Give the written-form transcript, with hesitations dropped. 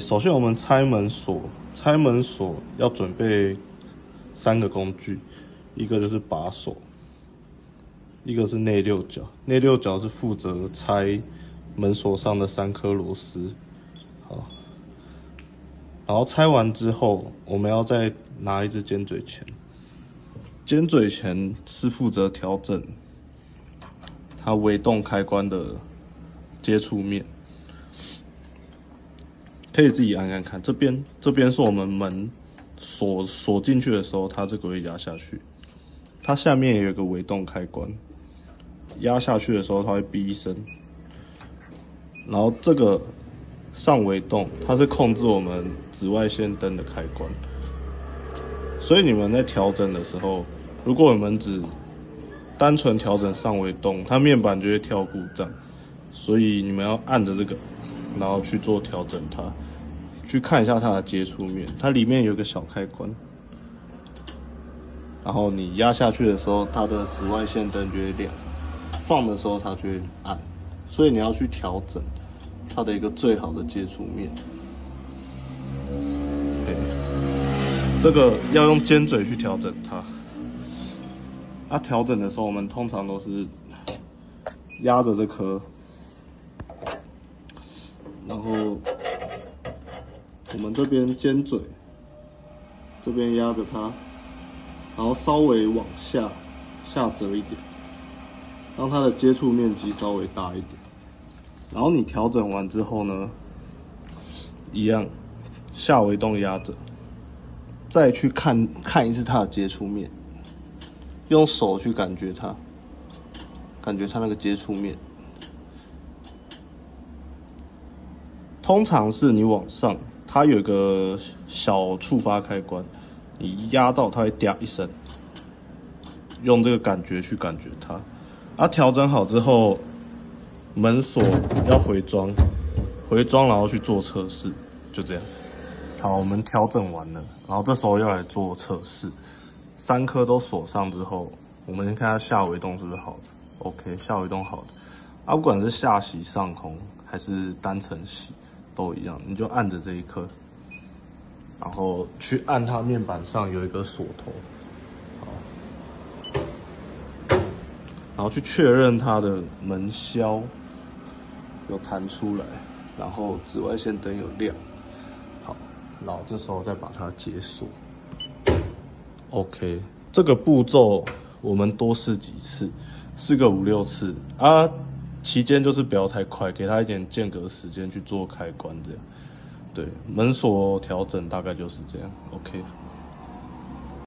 首先我们拆门锁，拆门锁要准备3个工具，一个就是把手，一个是内六角，内六角是负责拆门锁上的3颗螺丝。好，然后拆完之后，我们要再拿一支尖嘴钳，尖嘴钳是负责调整它微动开关的接触面。可以自己按按看，这边是我们门锁进去的时候，它这个会压下去。它下面也有一个微动开关，压下去的时候它会哔一声。然后这个上微动，它是控制我们紫外线灯的开关。所以你们在调整的时候，如果我们只单纯调整上微动，它面板就会跳故障。所以你们要按着这个，然后去做调整它。去看一下它的接触面，它里面有一个小开关，然后你压下去的时候，它的紫外线灯就会亮，放的时候它就会暗，所以你要去调整它的一个最好的接触面。对，这个要用尖嘴去调整它。调整的时候，我们通常都是压着这颗，然后我们这边尖嘴，这边压着它，然后稍微往下折一点，让它的接触面积稍微大一点。然后你调整完之后呢，一样下微动压着，再去看一次它的接触面，用手去感觉它那个接触面。通常是你往上，它有一个小触发开关，你压到它会嗲一声，用这个感觉去感觉它。调整好之后，门锁要回装，然后去做测试，就这样。好，我们调整完了，然后这时候要来做测试。3颗都锁上之后，我们先看它下微动是不是好的 ？OK， 下微动好的。不管是下洗上空还是单层洗，都一样，你就按着这一颗，然后去按它面板上有一个锁头，好，然后去确认它的门销有弹出来，然后紫外线灯有亮，好，然后这时候再把它解锁。OK， 这个步骤我们多试几次，试个5、6次期间就是不要太快，给它一点间隔时间去做开关，这样。对，门锁调整大概就是这样。OK。